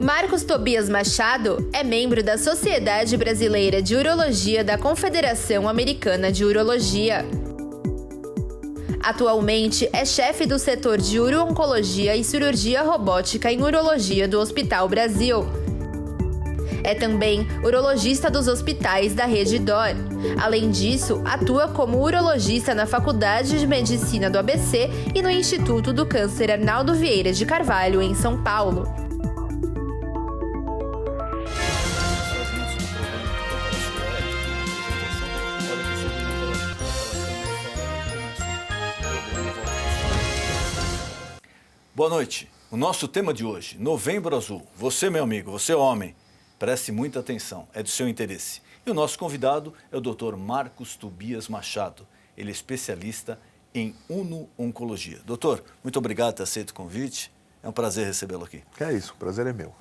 Marcos Tobias Machado é membro da Sociedade Brasileira de Urologia da Confederação Americana de Urologia. Atualmente é chefe do setor de uro-oncologia e cirurgia robótica em urologia do Hospital Brasil. É também urologista dos hospitais da Rede DOR. Além disso, atua como urologista na Faculdade de Medicina do ABC e no Instituto do Câncer Arnaldo Vieira de Carvalho, em São Paulo. Boa noite. O nosso tema de hoje, Novembro Azul. Você, meu amigo, você homem, preste muita atenção, é do seu interesse. E o nosso convidado é o Dr. Marcos Tobias Machado. Ele é especialista em uro-oncologia. Doutor, muito obrigado por ter aceito o convite. É um prazer recebê-lo aqui. É isso, o prazer é meu.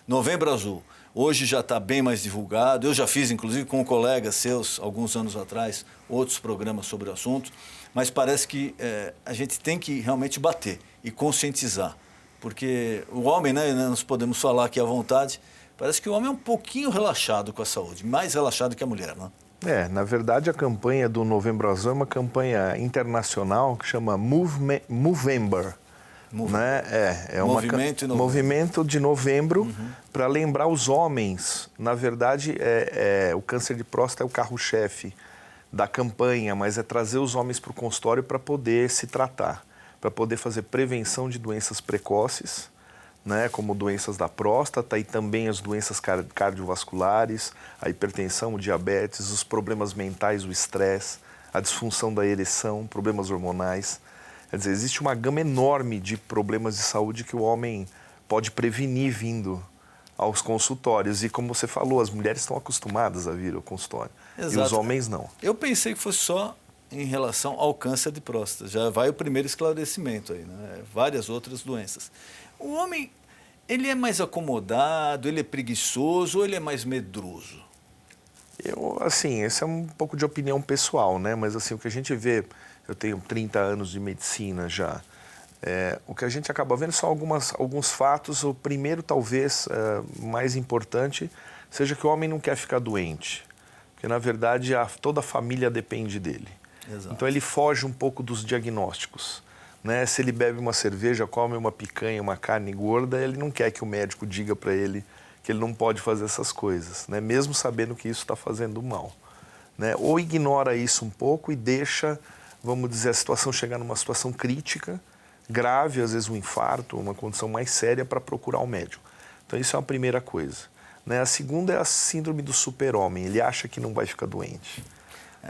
Novembro Azul. Hoje já está bem mais divulgado. Eu já fiz, inclusive, com colegas seus, alguns anos atrás, outros programas sobre o assunto. Mas parece que a gente tem que realmente bater e conscientizar. Porque o homem, né, nós podemos falar aqui à vontade, parece que o homem é um pouquinho relaxado com a saúde, mais relaxado que a mulher, né? Na verdade, a campanha do Novembro Azul é uma campanha internacional que chama Movember. Né? É movimento de novembro para lembrar os homens. Na verdade, o câncer de próstata é o carro-chefe da campanha, mas é trazer os homens para o consultório para poder se tratar, para poder fazer prevenção de doenças precoces, né, como doenças da próstata e também as doenças cardiovasculares, a hipertensão, o diabetes, os problemas mentais, o estresse, a disfunção da ereção, problemas hormonais. Quer dizer, existe uma gama enorme de problemas de saúde que o homem pode prevenir vindo aos consultórios. E como você falou, as mulheres estão acostumadas a vir ao consultório. Exato. E os homens não. Eu pensei que fosse só em relação ao câncer de próstata. Já vai o primeiro esclarecimento aí, né? Várias outras doenças. O homem, ele é mais acomodado, ele é preguiçoso ou ele é mais medroso? Esse é um pouco de opinião pessoal, né? Mas assim, o que a gente vê, eu tenho 30 anos de medicina já, o que a gente acaba vendo são alguns fatos. O primeiro, talvez, mais importante, seja que o homem não quer ficar doente. Porque, na verdade, toda a família depende dele. Exato. Então, ele foge um pouco dos diagnósticos. Né? Se ele bebe uma cerveja, come uma picanha, uma carne gorda, ele não quer que o médico diga para ele que ele não pode fazer essas coisas, né? Mesmo sabendo que isso está fazendo mal. Né? Ou ignora isso um pouco e deixa, vamos dizer, a situação chegar numa situação crítica, grave, às vezes um infarto, uma condição mais séria, para procurar um médico. Então, isso é uma primeira coisa. Né? A segunda é a síndrome do super-homem. Ele acha que não vai ficar doente.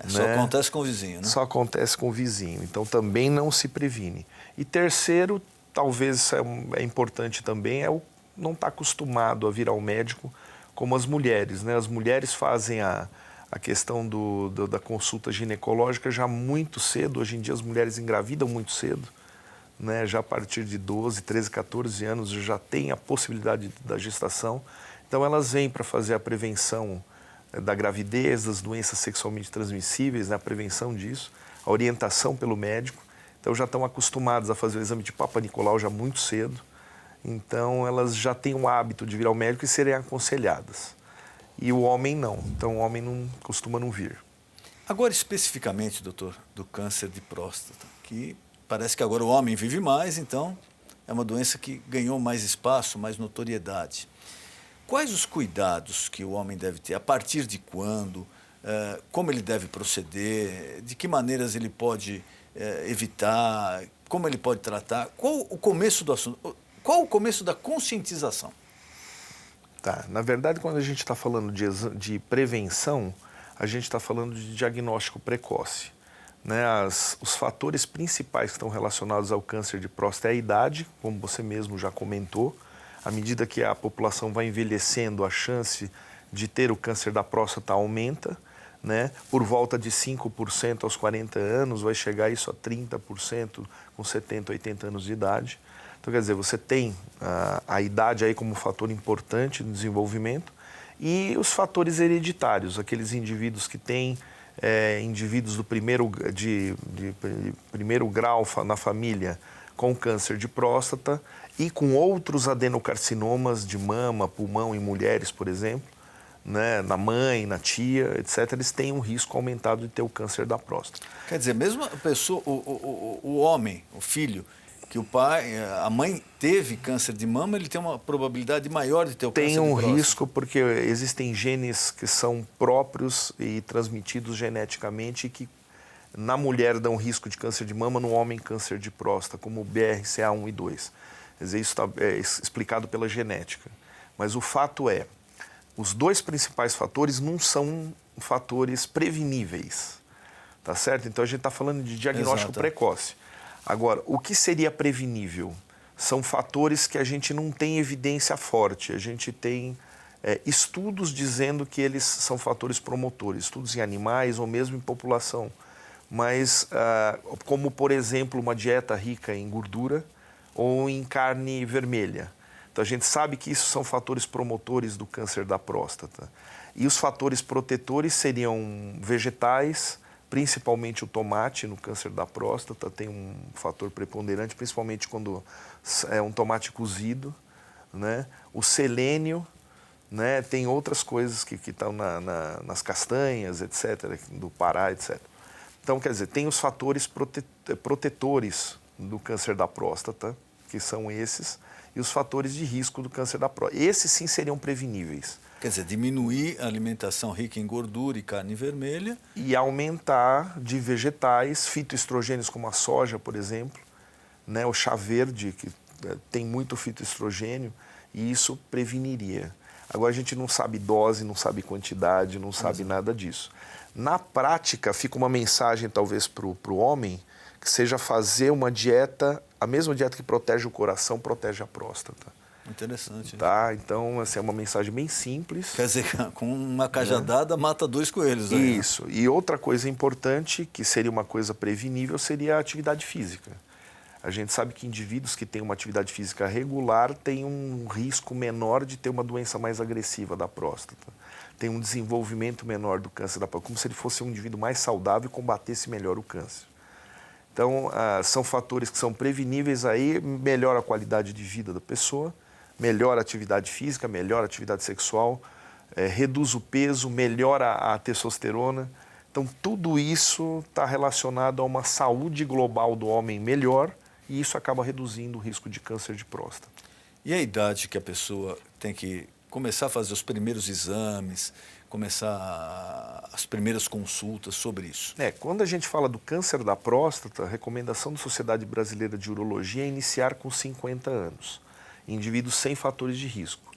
Só acontece com o vizinho, né? Só acontece com o vizinho. Então, também não se previne. E terceiro, talvez é importante também, não estar acostumado a vir ao médico como as mulheres. Né? As mulheres fazem a questão da consulta ginecológica já muito cedo. Hoje em dia, as mulheres engravidam muito cedo. Né? Já a partir de 12, 13, 14 anos já tem a possibilidade da gestação. Então, elas vêm para fazer a prevenção da gravidez, das doenças sexualmente transmissíveis, né? A prevenção disso, a orientação pelo médico. Então, já estão acostumadas a fazer o exame de Papa Nicolau já muito cedo. Então, elas já têm o hábito de vir ao médico e serem aconselhadas. E o homem não. Então, o homem costuma não vir. Agora, especificamente, doutor, do câncer de próstata, que parece que agora o homem vive mais, então é uma doença que ganhou mais espaço, mais notoriedade. Quais os cuidados que o homem deve ter? A partir de quando? Como ele deve proceder? De que maneiras ele pode evitar? Como ele pode tratar? Qual o começo do assunto? Qual o começo da conscientização? Na verdade, quando a gente está falando de prevenção, a gente está falando de diagnóstico precoce. Né? Os fatores principais que estão relacionados ao câncer de próstata é a idade, como você mesmo já comentou. À medida que a população vai envelhecendo, a chance de ter o câncer da próstata aumenta. Né? Por volta de 5% aos 40 anos, vai chegar isso a 30% com 70, 80 anos de idade. Então, quer dizer, você tem a idade aí como fator importante no desenvolvimento e os fatores hereditários, aqueles indivíduos que têm indivíduos do primeiro grau na família com câncer de próstata e com outros adenocarcinomas de mama, pulmão em mulheres, por exemplo, né, na mãe, na tia, etc., eles têm um risco aumentado de ter o câncer da próstata. Quer dizer, mesmo a pessoa, o homem, o filho, que o pai, a mãe teve câncer de mama, ele tem uma probabilidade maior de ter o câncer de próstata? Tem um risco porque existem genes que são próprios e transmitidos geneticamente que na mulher dão risco de câncer de mama, no homem câncer de próstata, como o BRCA1 e 2. Quer dizer, isso está explicado pela genética. Mas o fato é, os dois principais fatores não são fatores preveníveis, tá certo? Então a gente está falando de diagnóstico precoce. Agora, o que seria prevenível? São fatores que a gente não tem evidência forte. A gente tem estudos dizendo que eles são fatores promotores, estudos em animais ou mesmo em população. Mas, como por exemplo, uma dieta rica em gordura ou em carne vermelha. Então a gente sabe que isso são fatores promotores do câncer da próstata. E os fatores protetores seriam vegetais, principalmente o tomate no câncer da próstata, tem um fator preponderante, principalmente quando é um tomate cozido, né? O selênio, né? Tem outras coisas que estão nas castanhas, etc., do Pará, etc. Então, quer dizer, tem os fatores protetores do câncer da próstata, que são esses, e os fatores de risco do câncer da próstata. Esses sim seriam preveníveis. Quer dizer, diminuir a alimentação rica em gordura e carne vermelha. E aumentar de vegetais, fitoestrogênios como a soja, por exemplo, né? O chá verde, que tem muito fitoestrogênio, e isso preveniria. Agora a gente não sabe dose, não sabe quantidade, não sabe nada disso. Na prática, fica uma mensagem talvez para o homem, que seja fazer uma dieta, a mesma dieta que protege o coração, protege a próstata. Interessante. Tá? Então, assim, é uma mensagem bem simples. Quer dizer, com uma cajadada mata 2 coelhos. Aí, isso. Né? E outra coisa importante, que seria uma coisa prevenível, seria a atividade física. A gente sabe que indivíduos que têm uma atividade física regular têm um risco menor de ter uma doença mais agressiva da próstata. Tem um desenvolvimento menor do câncer da próstata, como se ele fosse um indivíduo mais saudável e combatesse melhor o câncer. Então, são fatores que são preveníveis aí, melhora a qualidade de vida da pessoa, melhora a atividade física, melhora a atividade sexual, reduz o peso, melhora a testosterona. Então, tudo isso está relacionado a uma saúde global do homem melhor e isso acaba reduzindo o risco de câncer de próstata. E a idade que a pessoa tem que começar a fazer os primeiros exames, começar as primeiras consultas sobre isso? Quando a gente fala do câncer da próstata, a recomendação da Sociedade Brasileira de Urologia é iniciar com 50 anos, indivíduos sem fatores de risco.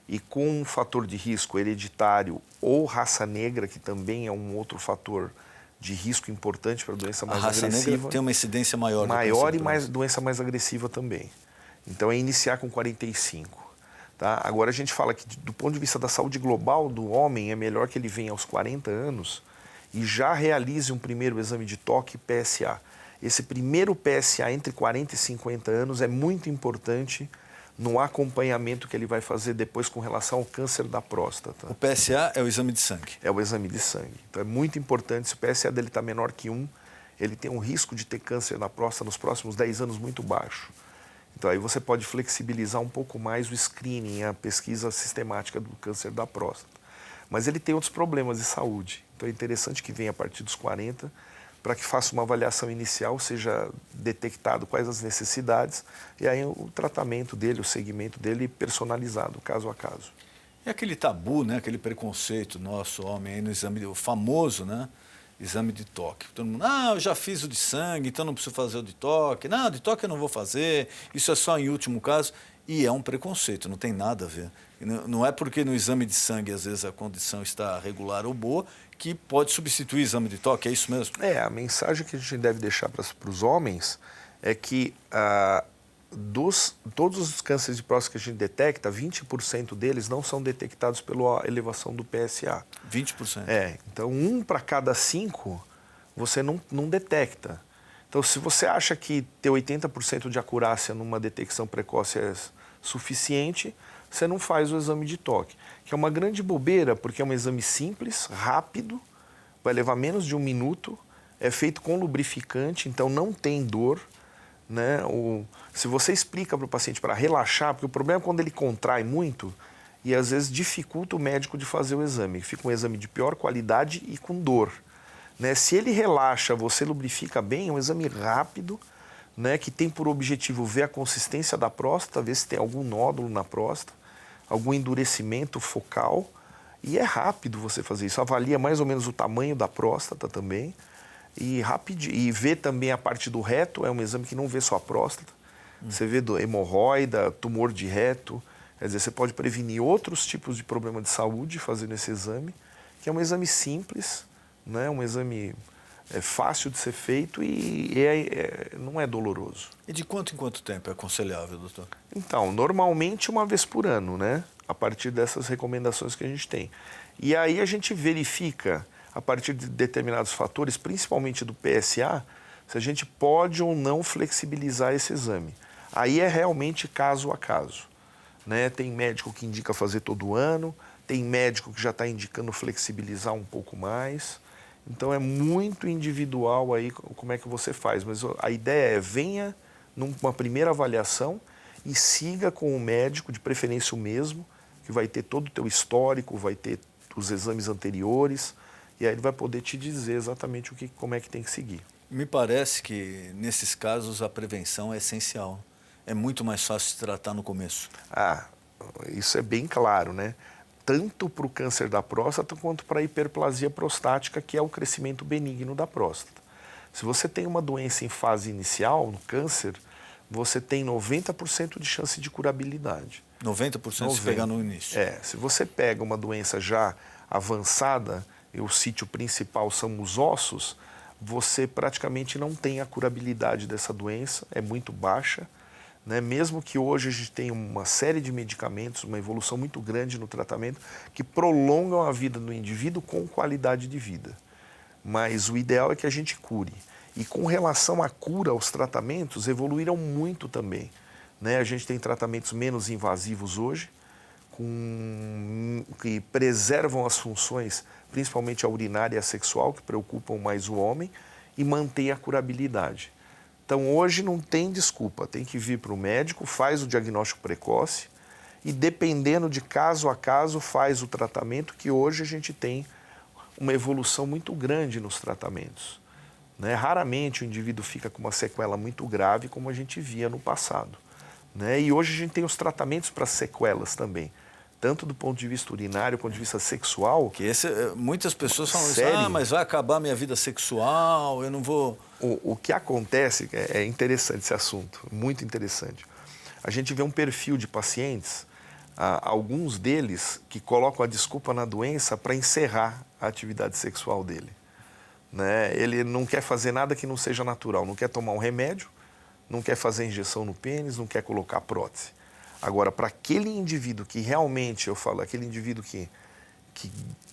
E com um fator de risco hereditário ou raça negra, que também é um outro fator de risco importante para a doença mais agressiva. A raça negra tem uma incidência maior. Maior e doença mais agressiva também. Então é iniciar com 45. Tá? Agora a gente fala que do ponto de vista da saúde global do homem é melhor que ele venha aos 40 anos e já realize um primeiro exame de toque PSA. Esse primeiro PSA entre 40 e 50 anos é muito importante no acompanhamento que ele vai fazer depois com relação ao câncer da próstata. O PSA é o exame de sangue? É o exame de sangue. Então é muito importante, se o PSA dele está menor que 1, ele tem um risco de ter câncer na próstata nos próximos 10 anos muito baixo. Então aí você pode flexibilizar um pouco mais o screening, a pesquisa sistemática do câncer da próstata. Mas ele tem outros problemas de saúde. Então é interessante que venha a partir dos 40 para que faça uma avaliação inicial, seja detectado quais as necessidades e aí o tratamento dele, o segmento dele personalizado, caso a caso. E aquele tabu, né, aquele preconceito nosso, homem, aí no exame, o famoso, né, exame de toque. Todo mundo, eu já fiz o de sangue, então não preciso fazer o de toque. Não, de toque eu não vou fazer, isso é só em último caso. E é um preconceito, não tem nada a ver. Não é porque no exame de sangue, às vezes, a condição está regular ou boa, que pode substituir o exame de toque, é isso mesmo? A mensagem que a gente deve deixar para os homens é que todos os cânceres de próstata que a gente detecta, 20% deles não são detectados pela elevação do PSA. 20%? Então 1 para cada 5 você não detecta. Então se você acha que ter 80% de acurácia numa detecção precoce é suficiente, você não faz o exame de toque, que é uma grande bobeira, porque é um exame simples, rápido, vai levar menos de 1 minuto, é feito com lubrificante, então não tem dor, né? Se você explica para o paciente para relaxar, porque o problema é quando ele contrai muito e às vezes dificulta o médico de fazer o exame. Fica um exame de pior qualidade e com dor, né? Se ele relaxa, você lubrifica bem, é um exame rápido, né? Que tem por objetivo ver a consistência da próstata, ver se tem algum nódulo na próstata, algum endurecimento focal. E é rápido você fazer isso. Avalia mais ou menos o tamanho da próstata também. E vê também a parte do reto, é um exame que não vê só a próstata. Você vê hemorroida, tumor de reto. Quer dizer, você pode prevenir outros tipos de problema de saúde fazendo esse exame, que é um exame simples, né? Um exame fácil de ser feito e não é doloroso. E de quanto em quanto tempo é aconselhável, doutor? Então, normalmente uma vez por ano, né? A partir dessas recomendações que a gente tem. E aí a gente verifica, a partir de determinados fatores, principalmente do PSA, se a gente pode ou não flexibilizar esse exame. Aí é realmente caso a caso, né? Tem médico que indica fazer todo ano, tem médico que já está indicando flexibilizar um pouco mais. Então é muito individual aí como é que você faz. Mas a ideia é venha numa primeira avaliação e siga com o médico, de preferência o mesmo, que vai ter todo o teu histórico, vai ter os exames anteriores, e aí ele vai poder te dizer exatamente como é que tem que seguir. Me parece que, nesses casos, a prevenção é essencial. É muito mais fácil de tratar no começo. Isso é bem claro, né? Tanto para o câncer da próstata quanto para a hiperplasia prostática, que é o crescimento benigno da próstata. Se você tem uma doença em fase inicial, no câncer, você tem 90% de chance de curabilidade. 90% se pegar no início. Se você pega uma doença já avançada, e o sítio principal são os ossos, você praticamente não tem a curabilidade dessa doença, é muito baixa, né? Mesmo que hoje a gente tenha uma série de medicamentos, uma evolução muito grande no tratamento, que prolongam a vida do indivíduo com qualidade de vida. Mas o ideal é que a gente cure. E com relação à cura, os tratamentos evoluíram muito também, né? A gente tem tratamentos menos invasivos hoje, que preservam as funções, principalmente a urinária e a sexual, que preocupam mais o homem, e mantém a curabilidade. Então hoje não tem desculpa, tem que vir para o médico, faz o diagnóstico precoce e, dependendo de caso a caso, faz o tratamento, que hoje a gente tem uma evolução muito grande nos tratamentos, né? Raramente o indivíduo fica com uma sequela muito grave como a gente via no passado, né? E hoje a gente tem os tratamentos para sequelas também, tanto do ponto de vista urinário, do ponto de vista sexual. Muitas pessoas falam isso, mas vai acabar minha vida sexual, eu não vou... O que acontece, é interessante esse assunto, muito interessante. A gente vê um perfil de pacientes, alguns deles que colocam a desculpa na doença para encerrar a atividade sexual dele, né? Ele não quer fazer nada que não seja natural, não quer tomar um remédio, não quer fazer injeção no pênis, não quer colocar prótese. Agora, para aquele indivíduo que realmente, aquele indivíduo que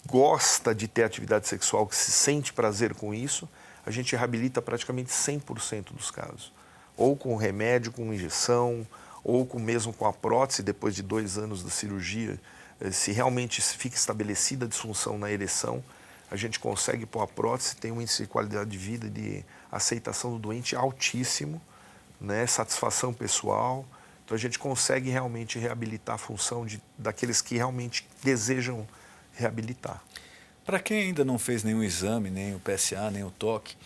gosta de ter atividade sexual, que se sente prazer com isso, a gente reabilita praticamente 100% dos casos. Ou com remédio, com injeção, ou mesmo com a prótese, depois de 2 anos da cirurgia, se realmente fica estabelecida a disfunção na ereção, a gente consegue pôr a prótese, tem um índice de qualidade de vida, de aceitação do doente altíssimo, né? Satisfação pessoal. Então a gente consegue realmente reabilitar a função daqueles que realmente desejam reabilitar. Para quem ainda não fez nenhum exame, nem o PSA, nem o toque,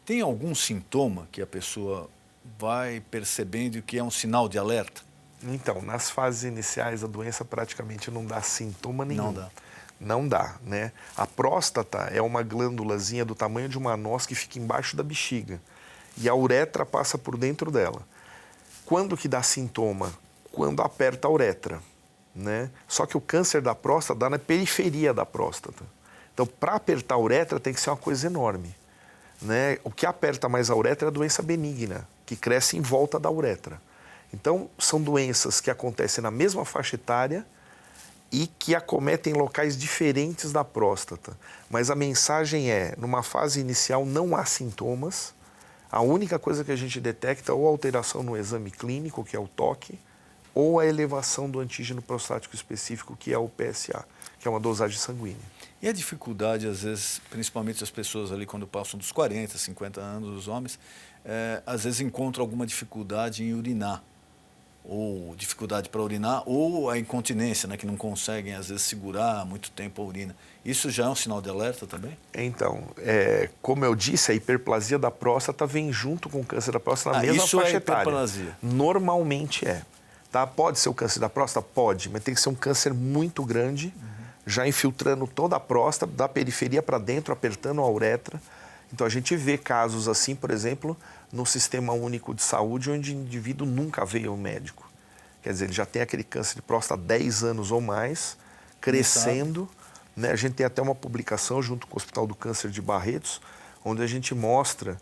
tem algum sintoma que a pessoa vai percebendo que é um sinal de alerta? Então, nas fases iniciais a doença praticamente não dá sintoma nenhum. Não dá. Não dá, né? A próstata é uma glândulazinha do tamanho de uma noz que fica embaixo da bexiga e a uretra passa por dentro dela. Quando que dá sintoma? Quando aperta a uretra, né? Só que o câncer da próstata dá na periferia da próstata. Então, para apertar a uretra tem que ser uma coisa enorme, né? O que aperta mais a uretra é a doença benigna, que cresce em volta da uretra. Então, são doenças que acontecem na mesma faixa etária e que acometem locais diferentes da próstata. Mas a mensagem é, numa fase inicial não há sintomas. A única coisa que a gente detecta é ou alteração no exame clínico, que é o toque, ou a elevação do antígeno prostático específico, que é o PSA, que é uma dosagem sanguínea. E a dificuldade, às vezes, principalmente as pessoas ali quando passam dos 40, 50 anos, os homens, às vezes encontram alguma dificuldade em urinar, ou dificuldade para urinar, ou a incontinência, né, que não conseguem, às vezes, segurar muito tempo a urina. Isso já é um sinal de alerta também? Então, como eu disse, a hiperplasia da próstata vem junto com o câncer da próstata na mesma faixa etária. Hiperplasia. Normalmente é. Tá? Pode ser o câncer da próstata? Pode, mas tem que ser um câncer muito grande, já infiltrando toda a próstata, da periferia para dentro, apertando a uretra. Então, a gente vê casos assim, por exemplo, no Sistema Único de Saúde, onde o indivíduo nunca veio ao médico. Quer dizer, ele já tem aquele câncer de próstata há 10 anos ou mais, crescendo. Né? A gente tem até uma publicação junto com o Hospital do Câncer de Barretos, onde a gente mostra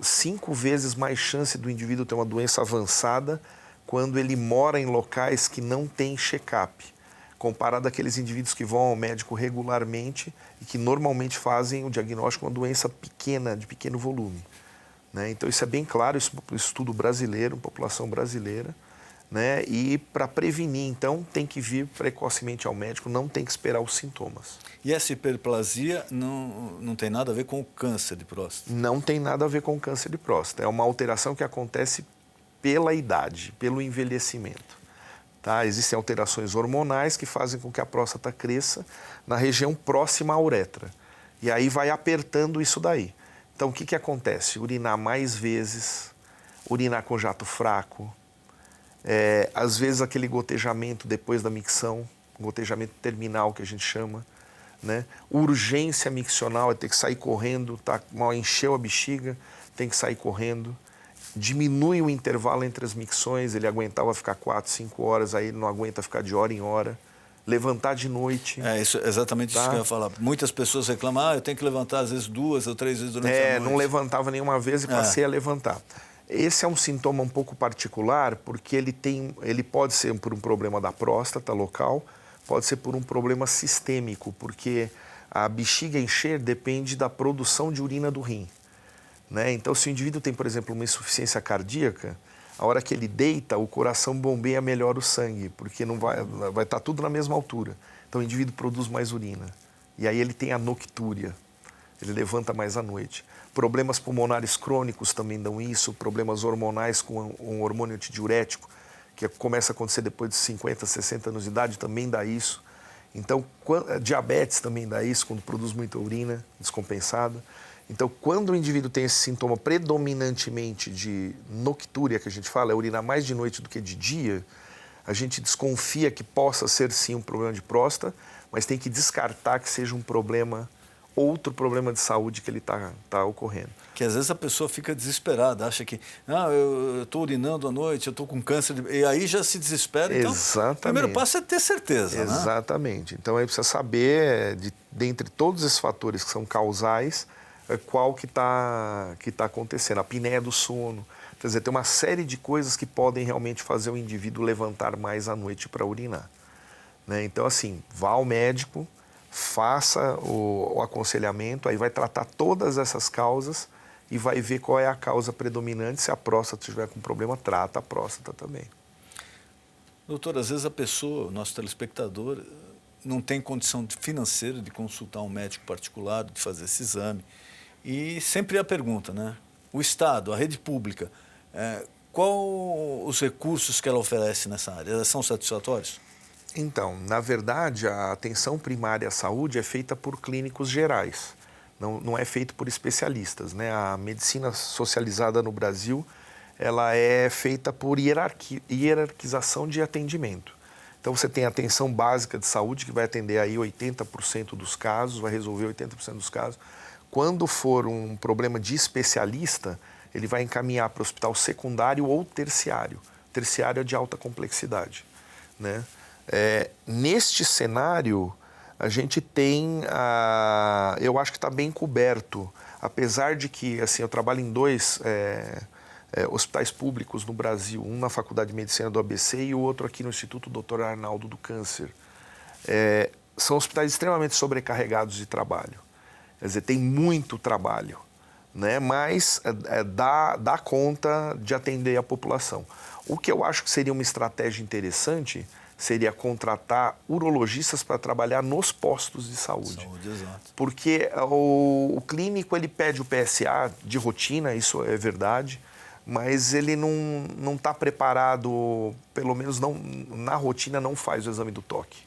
5 vezes mais chance do indivíduo ter uma doença avançada quando ele mora em locais que não tem check-up, comparado àqueles indivíduos que vão ao médico regularmente e que normalmente fazem o diagnóstico de uma doença pequena, de pequeno volume. Né? Então, isso é bem claro, isso é um estudo brasileiro, população brasileira. Né? E para prevenir, então, tem que vir precocemente ao médico, não tem que esperar os sintomas. E essa hiperplasia não tem nada a ver com o câncer de próstata? Não tem nada a ver com o câncer de próstata. É uma alteração que acontece pela idade, pelo envelhecimento. Tá? Existem alterações hormonais que fazem com que a próstata cresça na região próxima à uretra. E aí vai apertando isso daí. Então, o que acontece? Urinar mais vezes, urinar com jato fraco, às vezes aquele gotejamento depois da micção, gotejamento terminal que a gente chama, né? Urgência miccional é ter que sair correndo, mal encheu a bexiga, tem que sair correndo. Diminui o intervalo entre as micções, ele aguentava ficar 4, 5 horas, aí ele não aguenta ficar de hora em hora. Levantar de noite. Exatamente isso que eu ia falar. Muitas pessoas reclamam, eu tenho que levantar às vezes 2 ou 3 vezes durante a noite. Não levantava nenhuma vez e passei a levantar. Esse é um sintoma um pouco particular, porque ele pode ser por um problema da próstata local, pode ser por um problema sistêmico, porque a bexiga encher depende da produção de urina do rim. Né? Então, se o indivíduo tem, por exemplo, uma insuficiência cardíaca, a hora que ele deita, o coração bombeia melhor o sangue, porque não vai estar tudo na mesma altura. Então, o indivíduo produz mais urina. E aí ele tem a noctúria, ele levanta mais à noite. Problemas pulmonares crônicos também dão isso, problemas hormonais com um hormônio antidiurético, que começa a acontecer depois de 50, 60 anos de idade, também dá isso. Então, diabetes também dá isso, quando produz muita urina descompensada. Então, quando o indivíduo tem esse sintoma predominantemente de noctúria, que a gente fala, é urinar mais de noite do que de dia, a gente desconfia que possa ser sim um problema de próstata, mas tem que descartar que seja outro problema de saúde que ele está ocorrendo. Que às vezes a pessoa fica desesperada, acha que eu estou urinando à noite, eu estou com câncer, e aí já se desespera. Então, exatamente. O primeiro passo é ter certeza. Exatamente. Né? Então, aí precisa saber, dentre todos esses fatores que são causais, qual que tá acontecendo. A apneia do sono. Quer dizer, tem uma série de coisas que podem realmente fazer o indivíduo levantar mais à noite para urinar. Né? Então, assim, vá ao médico, faça o aconselhamento, aí vai tratar todas essas causas e vai ver qual é a causa predominante. Se a próstata estiver com problema, trata a próstata também. Doutor, às vezes a pessoa, o nosso telespectador, não tem condição financeira de consultar um médico particular, de fazer esse exame. E sempre a pergunta, né? O Estado, a rede pública, qual os recursos que ela oferece nessa área? Elas são satisfatórios? Então, na verdade, a atenção primária à saúde é feita por clínicos gerais, não é feito por especialistas, né? A medicina socializada no Brasil, ela é feita por hierarquização de atendimento. Então, você tem a atenção básica de saúde, que vai atender aí 80% dos casos, vai resolver 80% dos casos. Quando for um problema de especialista, ele vai encaminhar para o hospital secundário ou terciário. Terciário é de alta complexidade, né? Neste cenário, a gente tem, eu acho que está bem coberto, apesar de que, assim, eu trabalho em 2 hospitais públicos no Brasil, um na Faculdade de Medicina do ABC e o outro aqui no Instituto Dr. Arnaldo do Câncer. São hospitais extremamente sobrecarregados de trabalho. Quer dizer, tem muito trabalho, né? Mas dá conta de atender a população. O que eu acho que seria uma estratégia interessante seria contratar urologistas para trabalhar nos postos de saúde. Exato. Porque o clínico ele pede o PSA de rotina, isso é verdade, mas ele não está preparado, pelo menos não, na rotina não faz o exame do toque,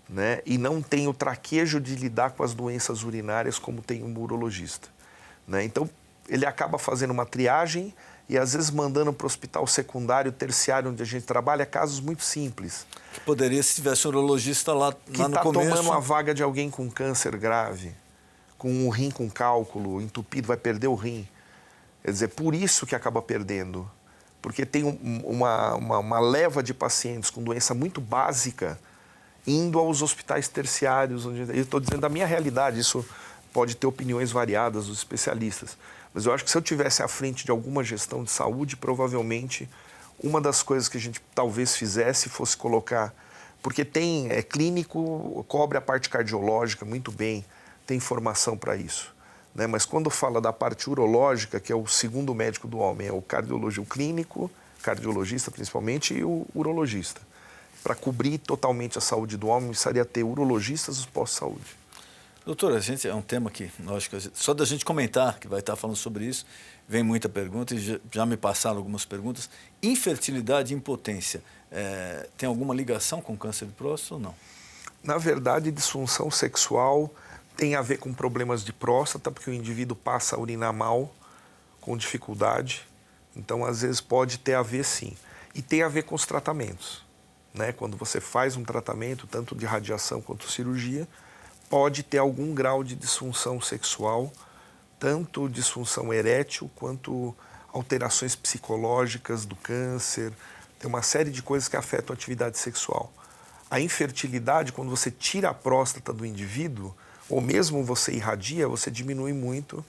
né? E não tem o traquejo de lidar com as doenças urinárias como tem um urologista, né? Então ele acaba fazendo uma triagem e às vezes mandando para o hospital secundário, terciário, onde a gente trabalha, casos muito simples. Que poderia, se tivesse um urologista lá no começo... Que está tomando a vaga de alguém com câncer grave, com o rim com cálculo, entupido, vai perder o rim. Quer dizer, por isso que acaba perdendo. Porque tem uma leva de pacientes com doença muito básica indo aos hospitais terciários. Eu estou dizendo da minha realidade, isso pode ter opiniões variadas dos especialistas. Mas eu acho que se eu tivesse à frente de alguma gestão de saúde, provavelmente uma das coisas que a gente talvez fizesse fosse colocar... Porque é clínico, cobre a parte cardiológica muito bem, tem formação para isso, né? Mas quando fala da parte urológica, que é o segundo médico do homem, é o cardiologista, o clínico, cardiologista principalmente, e o urologista. Para cobrir totalmente a saúde do homem, precisaria ter urologistas nos postos de saúde. Doutora, é um tema que, lógico, só da gente comentar, que vai estar falando sobre isso, vem muita pergunta e já me passaram algumas perguntas. Infertilidade e impotência, tem alguma ligação com câncer de próstata ou não? Na verdade, disfunção sexual tem a ver com problemas de próstata, porque o indivíduo passa a urinar mal, com dificuldade. Então, às vezes, pode ter a ver, sim. E tem a ver com os tratamentos, né? Quando você faz um tratamento, tanto de radiação quanto cirurgia, pode ter algum grau de disfunção sexual, tanto disfunção erétil quanto alterações psicológicas do câncer. Tem uma série de coisas que afetam a atividade sexual. A infertilidade, quando você tira a próstata do indivíduo, ou mesmo você irradia, você diminui muito.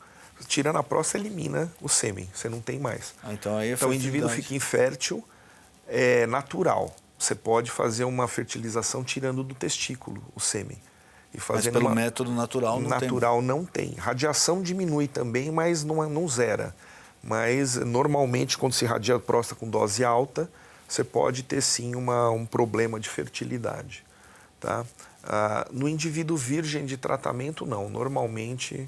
Tirando a próstata, elimina o sêmen, você não tem mais. Então o indivíduo fica infértil, é natural. Você pode fazer uma fertilização tirando do testículo o sêmen. Mas pelo método natural não tem. Natural não tem. Radiação diminui também, mas não zera. Mas normalmente quando se irradia a próstata com dose alta, você pode ter sim um problema de fertilidade. Tá? No indivíduo virgem de tratamento, não. Normalmente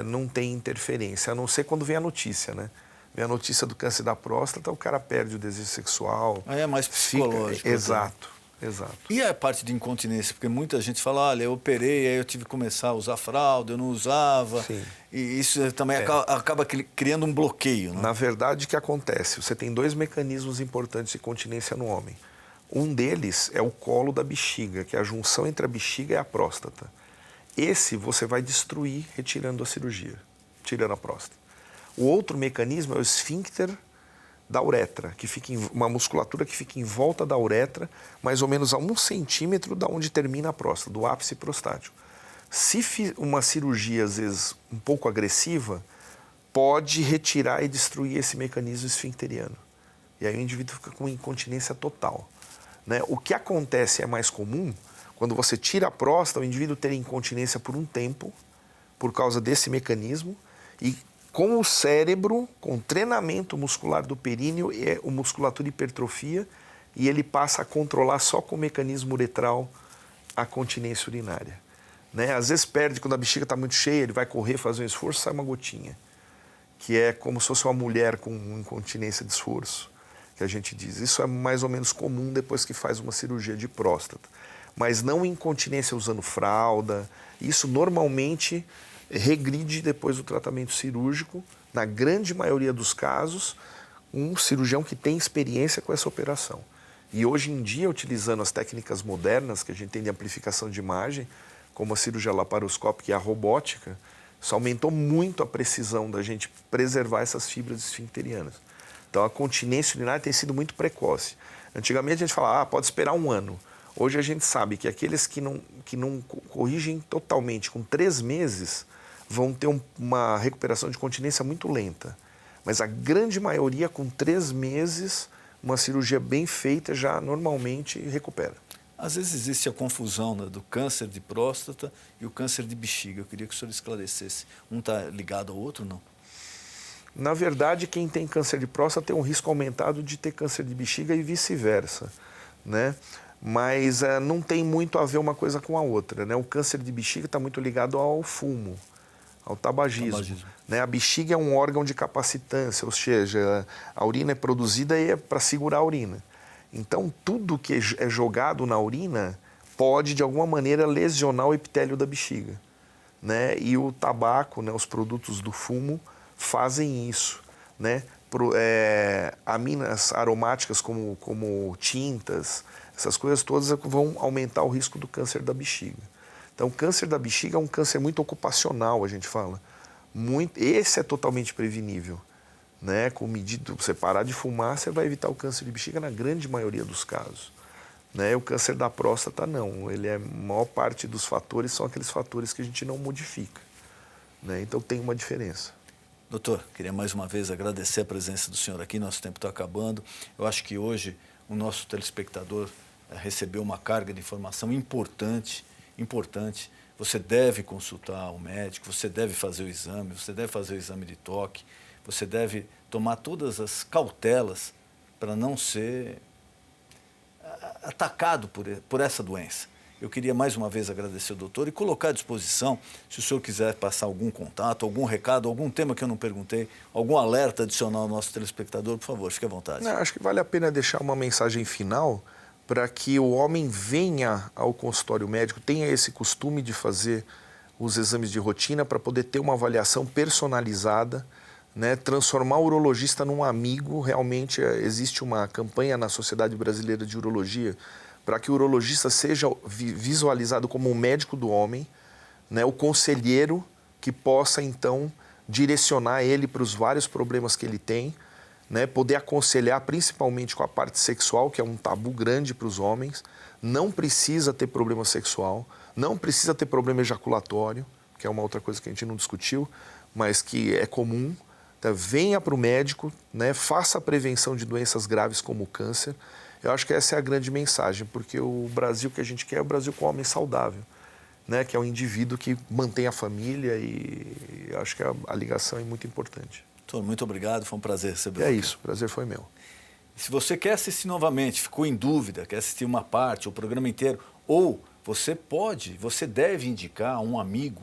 não tem interferência, a não ser quando vem a notícia, né? Vem a notícia do câncer da próstata, o cara perde o desejo sexual. Aí é mais psicológico. Exato. Exato. E a parte de incontinência? Porque muita gente fala, olha, eu operei, aí eu tive que começar a usar fralda, eu não usava. Sim. E isso também acaba criando um bloqueio, né? Na verdade, o que acontece? Você tem 2 mecanismos importantes de incontinência no homem. Um deles é o colo da bexiga, que é a junção entre a bexiga e a próstata. Esse você vai destruir retirando a cirurgia, tirando a próstata. O outro mecanismo é o esfíncter da uretra, que fica uma musculatura que fica em volta da uretra, mais ou menos a 1 centímetro da onde termina a próstata, do ápice prostático. Se uma cirurgia, às vezes, um pouco agressiva, pode retirar e destruir esse mecanismo esfincteriano. E aí o indivíduo fica com incontinência total, né? O que acontece é mais comum, quando você tira a próstata, o indivíduo ter incontinência por um tempo, por causa desse mecanismo, e com o cérebro, com o treinamento muscular do períneo, a musculatura hipertrofia, e ele passa a controlar só com o mecanismo uretral a continência urinária, né? Às vezes perde, quando a bexiga está muito cheia, ele vai correr, fazer um esforço, sai uma gotinha, que é como se fosse uma mulher com incontinência de esforço, que a gente diz. Isso é mais ou menos comum depois que faz uma cirurgia de próstata. Mas não incontinência usando fralda, isso normalmente regride depois do tratamento cirúrgico, na grande maioria dos casos, um cirurgião que tem experiência com essa operação. E hoje em dia, utilizando as técnicas modernas que a gente tem de amplificação de imagem, como a cirurgia laparoscópica e a robótica, isso aumentou muito a precisão da gente preservar essas fibras esfincterianas. Então a continência urinária tem sido muito precoce. Antigamente a gente falava, pode esperar 1 ano. Hoje a gente sabe que aqueles que não corrigem totalmente com 3 meses vão ter uma recuperação de continência muito lenta. Mas a grande maioria, com 3 meses, uma cirurgia bem feita já normalmente recupera. Às vezes existe a confusão, né, do câncer de próstata e o câncer de bexiga. Eu queria que o senhor esclarecesse. Um está ligado ao outro, não? Na verdade, quem tem câncer de próstata tem um risco aumentado de ter câncer de bexiga e vice-versa, né? Mas não tem muito a ver uma coisa com a outra, né? O câncer de bexiga está muito ligado ao fumo, ao tabagismo. Né? A bexiga é um órgão de capacitância, ou seja, a urina é produzida para segurar a urina. Então, tudo que é jogado na urina pode, de alguma maneira, lesionar o epitélio da bexiga, né? E o tabaco, né, os produtos do fumo, fazem isso, né? Aminas aromáticas como tintas, essas coisas todas vão aumentar o risco do câncer da bexiga. Então, o câncer da bexiga é um câncer muito ocupacional, a gente fala. Esse é totalmente prevenível, né? Com medida, você parar de fumar, você vai evitar o câncer de bexiga na grande maioria dos casos. Né? O câncer da próstata não, a maior parte dos fatores são aqueles fatores que a gente não modifica, né? Então tem uma diferença. Doutor, queria mais uma vez agradecer a presença do senhor aqui, nosso tempo está acabando. Eu acho que hoje o nosso telespectador recebeu uma carga de informação importante. Você deve consultar o médico, você deve fazer o exame de toque, você deve tomar todas as cautelas para não ser atacado por essa doença. Eu queria mais uma vez agradecer ao doutor e colocar à disposição, se o senhor quiser passar algum contato, algum recado, algum tema que eu não perguntei, algum alerta adicional ao nosso telespectador, por favor, fique à vontade. Não, acho que vale a pena deixar uma mensagem final para que o homem venha ao consultório médico, tenha esse costume de fazer os exames de rotina para poder ter uma avaliação personalizada, né? Transformar o urologista num amigo. Realmente existe uma campanha na Sociedade Brasileira de Urologia para que o urologista seja visualizado como um médico do homem, né? O conselheiro que possa, então, direcionar ele para os vários problemas que ele tem, né? Poder aconselhar principalmente com a parte sexual, que é um tabu grande para os homens. Não precisa ter problema sexual, não precisa ter problema ejaculatório, que é uma outra coisa que a gente não discutiu, mas que é comum. Então, venha para o médico, né? Faça a prevenção de doenças graves como o câncer. Eu acho que essa é a grande mensagem, porque o Brasil que a gente quer é o Brasil com homem saudável, né? Que é um indivíduo que mantém a família, e eu acho que a ligação é muito importante. Doutor, muito obrigado, foi um prazer receber você. É isso, o prazer foi meu. Se você quer assistir novamente, ficou em dúvida, quer assistir uma parte, o programa inteiro, ou você deve indicar a um amigo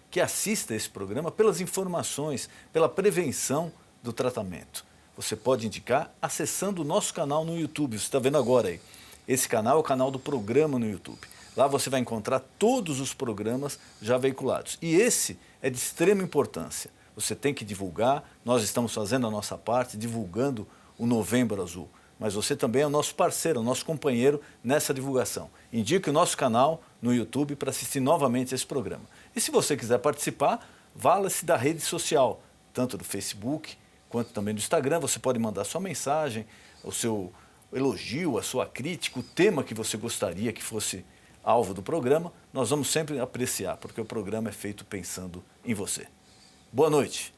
que assista esse programa pelas informações, pela prevenção do tratamento. Você pode indicar acessando o nosso canal no YouTube. Você está vendo agora aí. Esse canal é o canal do programa no YouTube. Lá você vai encontrar todos os programas já veiculados. E esse é de extrema importância. Você tem que divulgar. Nós estamos fazendo a nossa parte, divulgando o Novembro Azul. Mas você também é o nosso parceiro, o nosso companheiro nessa divulgação. Indique o nosso canal no YouTube para assistir novamente esse programa. E se você quiser participar, vala-se da rede social, tanto do Facebook quanto também do Instagram. Você pode mandar sua mensagem, o seu elogio, a sua crítica, o tema que você gostaria que fosse alvo do programa. Nós vamos sempre apreciar, porque o programa é feito pensando em você. Boa noite.